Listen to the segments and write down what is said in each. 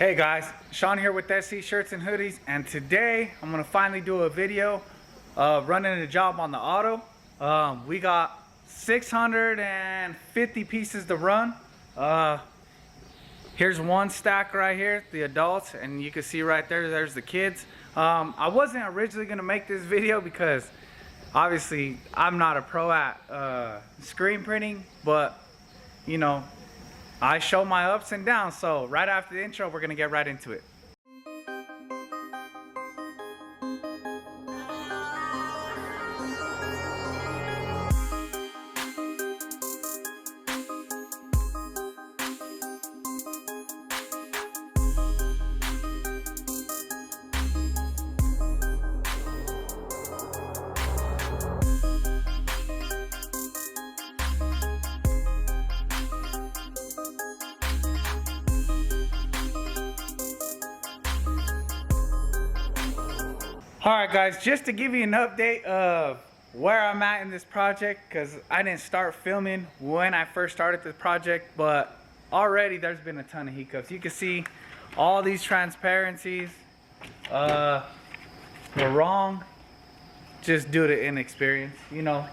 Hey guys, Sean here with SE Shirts and Hoodies, and today I'm gonna finally do a video running a job on the auto. We got 650 pieces to run. Here's one stack right here, the adults, and you can see right there's the kids. I wasn't originally gonna make this video because obviously I'm not a pro at screen printing, but you know, I show my ups and downs. So right after the intro, we're gonna get right into it. Alright guys, just to give you an update of where I'm at in this project, because I didn't start filming when I first started this project, but already there's been a ton of hiccups. You can see all these transparencies were wrong just due to inexperience. You know,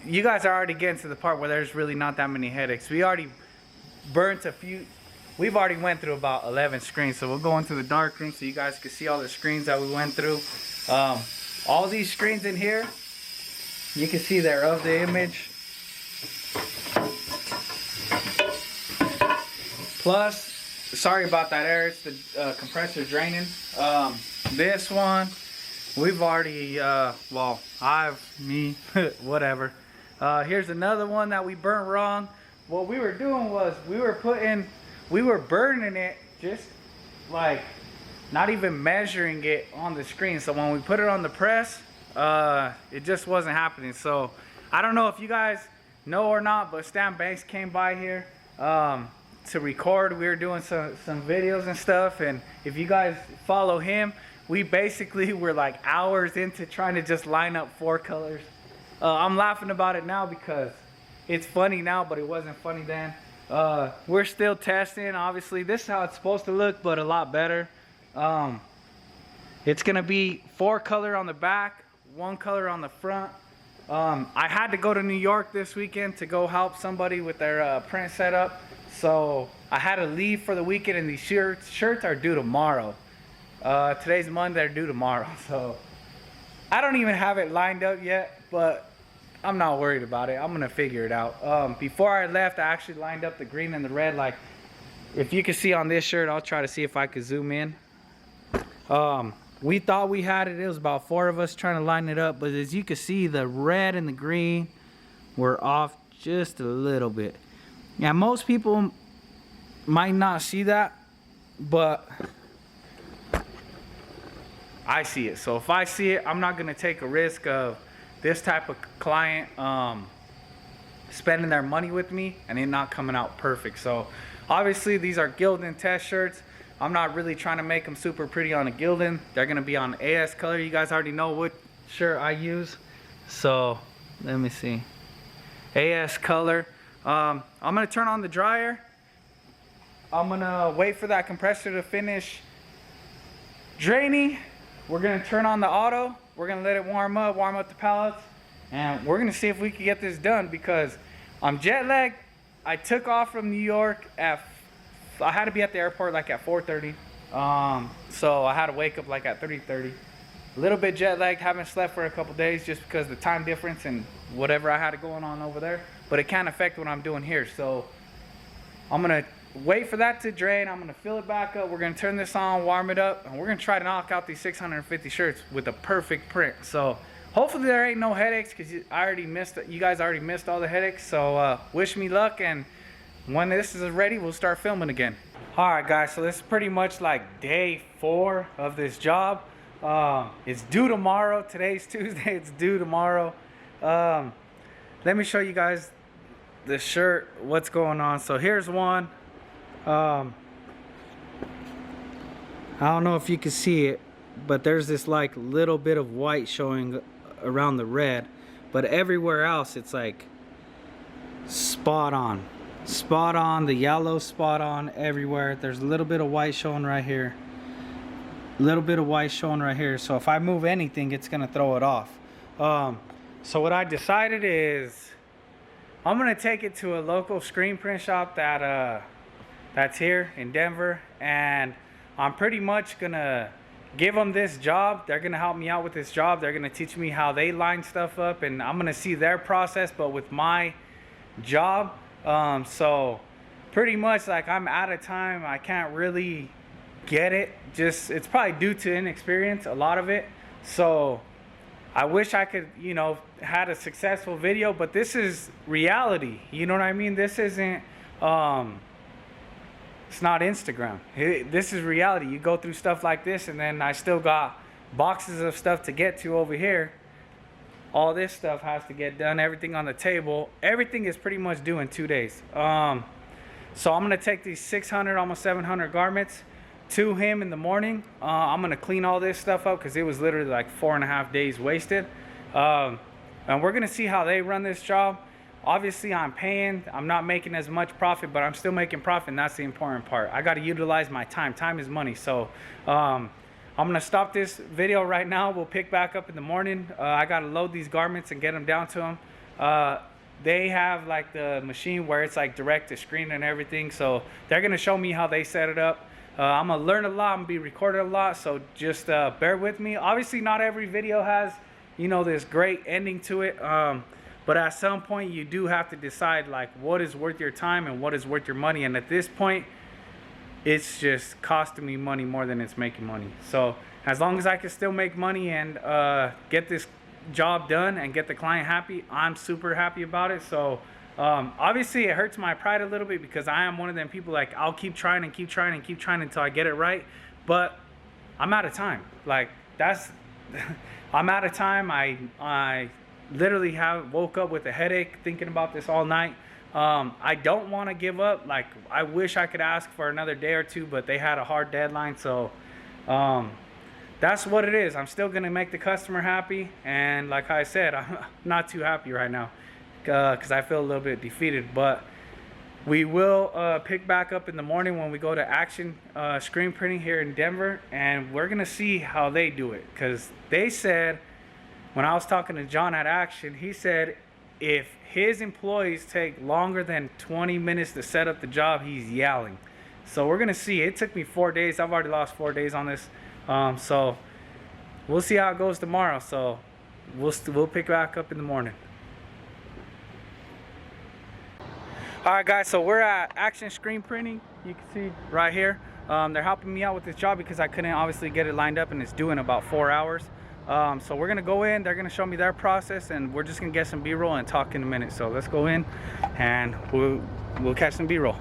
you guys are already getting to the part where there's really not that many headaches. We already burnt a few. We've already went through about 11 screens, so we'll go into the dark room so you guys can see all the screens that we went through. All these screens in here, you can see they're of the image. Plus, sorry about that air, it's the compressor draining. This one, we've already, well, whatever. Here's another one that we burnt wrong. What we were doing was we were burning it just like not even measuring it on the screen. So when we put it on the press, it just wasn't happening. So I don't know if you guys know or not, but Stan Banks came by here to record. We were doing some videos and stuff, and if you guys follow him, we basically were like hours into trying to just line up 4 colors. I'm laughing about it now because it's funny now, but it wasn't funny then. We're still testing. Obviously this is how it's supposed to look, but a lot better. It's gonna be 4 color on the back, 1 color on the front. I had to go to New York this weekend to go help somebody with their print setup, so I had to leave for the weekend, and these shirts are due tomorrow. Today's Monday, they're due tomorrow, so I don't even have it lined up yet, but I'm not worried about it. I'm gonna figure it out. Before I left, I actually lined up the green and the red. Like, if you can see on this shirt, I'll try to see if I can zoom in. We thought we had it. It was about 4 of us trying to line it up, but as you can see, the red and the green were off just a little bit. Yeah, most people might not see that, but I see it. So if I see it, I'm not gonna take a risk of this type of client spending their money with me and it not coming out perfect. So obviously these are Gildan test shirts. I'm not really trying to make them super pretty on a Gildan. They're gonna be on AS color. You guys already know what shirt I use. So let me see. AS color. I'm gonna turn on the dryer. I'm gonna wait for that compressor to finish draining. We're gonna turn on the auto. We're gonna let it warm up the pallets, and we're gonna see if we can get this done because I'm jet lagged. I took off from New York I had to be at the airport like at 4:30. So I had to wake up like at 3:30. A little bit jet lagged, haven't slept for a couple days just because of the time difference and whatever I had going on over there. But it can't affect what I'm doing here. So I'm gonna wait for that to drain. I'm gonna fill it back up. We're gonna turn this on, warm it up, and we're gonna try to knock out these 650 shirts with a perfect print. So hopefully there ain't no headaches, because you guys already missed all the headaches. So wish me luck, and when this is ready, we'll start filming again. Alright guys, so this is pretty much like day 4 of this job. It's due tomorrow. Today's Tuesday, it's due tomorrow. Let me show you guys the shirt, what's going on. So here's one. I don't know if you can see it, but there's this like little bit of white showing around the red, but everywhere else it's like spot on. spot on, the yellow spot on everywhere. There's a little bit of white showing right here, a little bit of white showing right here. So if I move anything, it's gonna throw it off. So what I decided is I'm gonna take it to a local screen print shop that that's here in Denver, and I'm pretty much gonna give them this job. They're gonna help me out with this job. They're gonna teach me how they line stuff up, and I'm gonna see their process, but with my job. So pretty much, like, I'm out of time. I can't really get it. Just, it's probably due to inexperience, a lot of it. So I wish I could, you know, had a successful video, but this is reality. You know what I mean? This isn't, it's not Instagram. This is reality. You go through stuff like this, and then I still got boxes of stuff to get to over here. All this stuff has to get done. Everything on the table. Everything is pretty much due in 2 days. So I'm gonna take these 600, almost 700 garments to him in the morning. I'm gonna clean all this stuff up because it was literally like 4.5 days wasted. And we're gonna see how they run this job. Obviously, I'm paying. I'm not making as much profit, but I'm still making profit, and that's the important part. I got to utilize my time. Time is money. So I'm gonna stop this video right now. We'll pick back up in the morning. I gotta load these garments and get them down to them. They have like the machine where it's like direct to screen and everything. So they're gonna show me how they set it up. I'm gonna learn a lot. I'm gonna be recording a lot. So just bear with me. Obviously, not every video has, you know, this great ending to it. But at some point, you do have to decide like what is worth your time and what is worth your money. And at this point, it's just costing me money more than it's making money. So as long as I can still make money and get this job done and get the client happy, I'm super happy about it. So obviously it hurts my pride a little bit because I am one of them people, like, I'll keep trying and keep trying and keep trying until I get it right. But I'm out of time. Like, that's I'm out of time. I literally woke up with a headache thinking about this all night. I don't want to give up. Like, I wish I could ask for another day or two, but they had a hard deadline. So that's what it is. I'm still gonna make the customer happy, and like I said, I'm not too happy right now because I feel a little bit defeated. But we will pick back up in the morning when we go to Action Screen Printing here in Denver, and we're gonna see how they do it. Because they said, when I was talking to John at Action, he said if his employees take longer than 20 minutes to set up the job, he's yelling. So we're gonna see. It took me 4 days. I've already lost 4 days on this. So we'll see how it goes tomorrow. So we'll pick back up in the morning. All right, guys. So we're at Action Screen Printing. You can see right here. They're helping me out with this job because I couldn't obviously get it lined up, and it's due in about 4 hours. So we're gonna go in, they're gonna show me their process, and we're just gonna get some B-roll and talk in a minute. So let's go in and we'll catch some B-roll.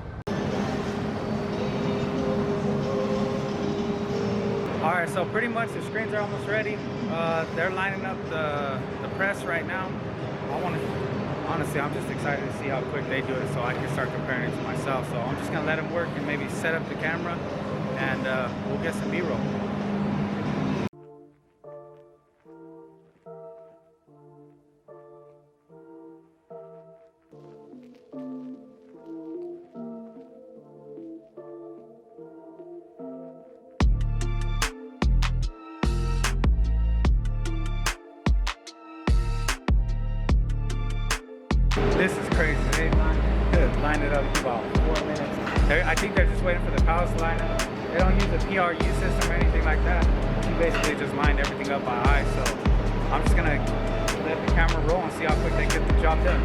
All right, so pretty much the screens are almost ready. They're lining up the press right now. Honestly, I'm just excited to see how quick they do it so I can start comparing it to myself. So I'm just gonna let them work and maybe set up the camera, and we'll get some B-roll. This is crazy. They lined it up in about 4 minutes. I think they're just waiting for the pallets to line up. They don't use a PRU system or anything like that. He basically just lined everything up by eye. So I'm just gonna let the camera roll and see how quick they get the job done.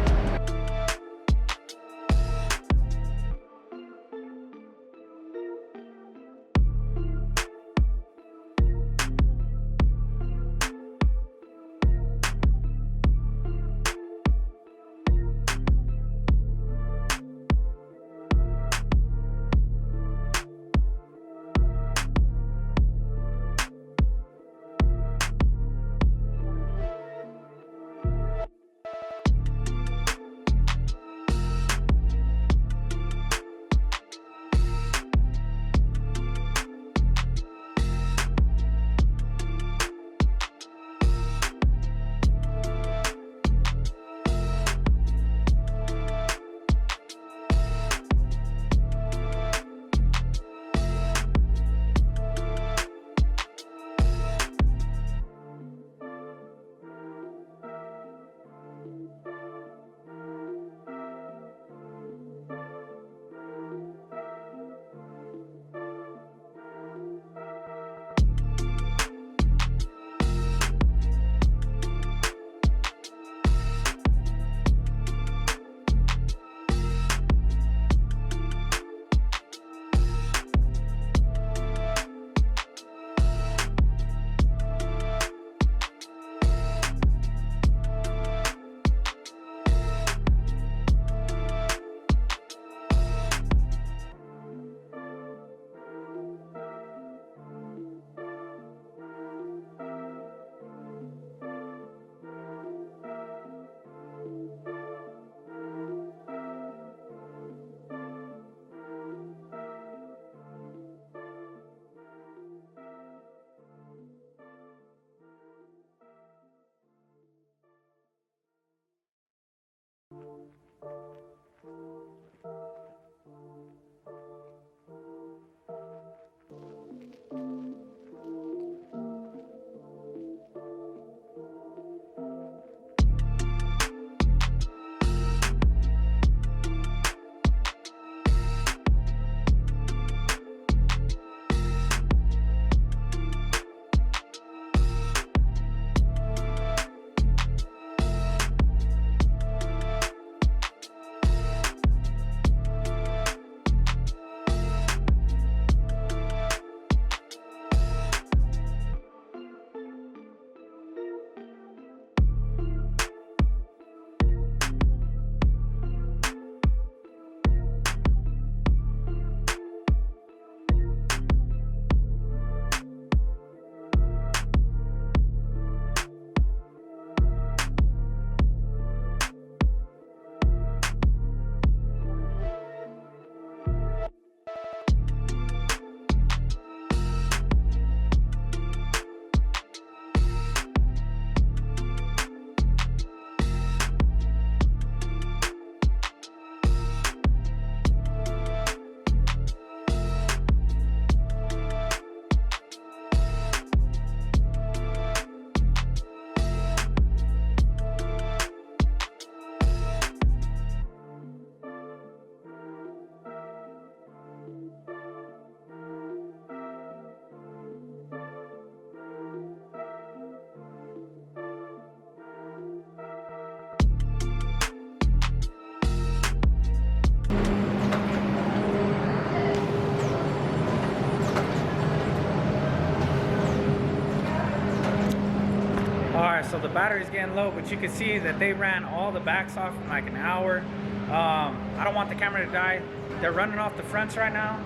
so the battery's getting low, but you can see that they ran all the backs off in like an hour. I don't want the camera to die. They're running off the fronts right now.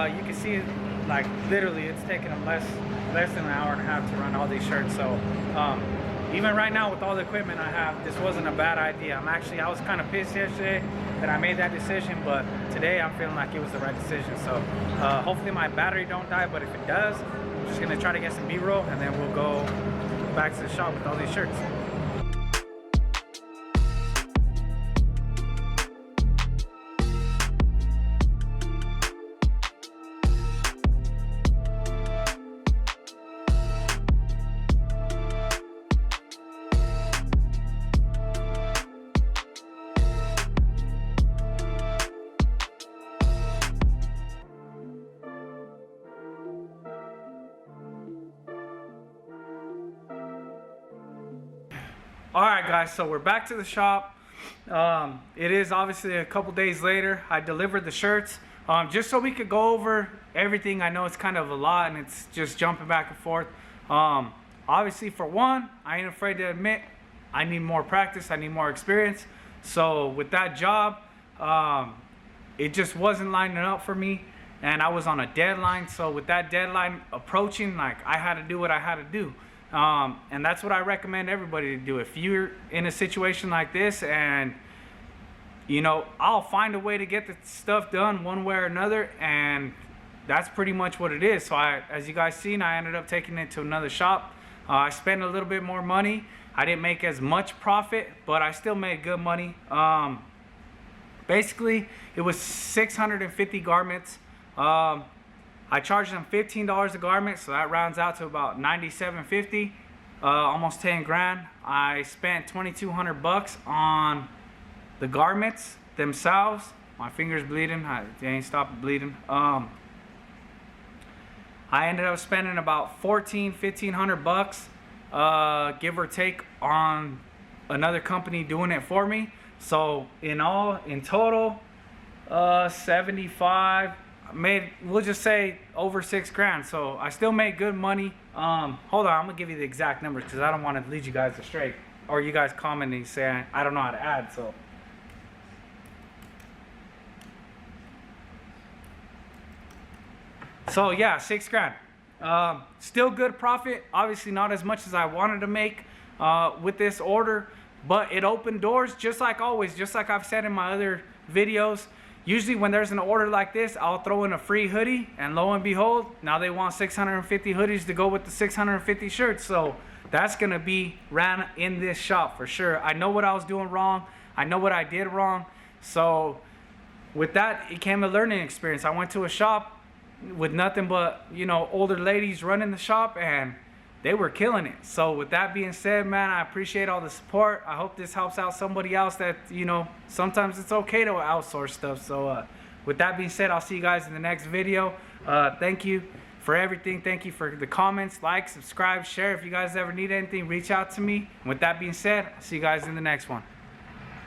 You can see, like, literally it's taking them less than an hour and a half to run all these shirts. So even right now with all the equipment I have, this wasn't a bad idea. I was kind of pissed yesterday that I made that decision, but today I'm feeling like it was the right decision. So hopefully my battery don't die, but if it does, I'm just gonna try to get some B-roll and then we'll go back to the shop with all these shirts. Alright guys, so we're back to the shop. It is obviously a couple days later. I delivered the shirts just so we could go over everything. I know it's kind of a lot and it's just jumping back and forth. Obviously, for one, I ain't afraid to admit I need more practice, I need more experience. So with that job, it just wasn't lining up for me and I was on a deadline. So with that deadline approaching, like, I had to do what I had to do. And that's what I recommend everybody to do. If you're in a situation like this, and you know, I'll find a way to get the stuff done one way or another, and that's pretty much what it is. So as you guys seen, I ended up taking it to another shop. I spent a little bit more money. I didn't make as much profit, but I still made good money. Basically, it was 650 garments. I charged them $15 a garment, so that rounds out to about $97.50, almost 10 grand. I spent 2,200 bucks on the garments themselves. My finger's bleeding. They ain't stopped bleeding. I ended up spending about 1,500 bucks, give or take, on another company doing it for me. So in total, 75. Made, we'll just say, over 6 grand. So I still made good money. Hold on, I'm gonna give you the exact numbers because I don't want to lead you guys astray, or you guys commenting saying I don't know how to add. So yeah, 6 grand. Still good profit. Obviously not as much as I wanted to make with this order, but it opened doors, just like always, just like I've said in my other videos. Usually when there's an order like this, I'll throw in a free hoodie, and lo and behold, now they want 650 hoodies to go with the 650 shirts. So that's gonna be ran in this shop for sure. I know what I was doing wrong. I know what I did wrong. So with that, it came a learning experience. I went to a shop with nothing but, you know, older ladies running the shop, and they were killing it. So with that being said, man, I appreciate all the support. I hope this helps out somebody else that, you know, sometimes it's okay to outsource stuff. So with that being said, I'll see you guys in the next video. Thank you for everything. Thank you for the comments, like, subscribe, share. If you guys ever need anything, reach out to me. And with that being said, I'll see you guys in the next one.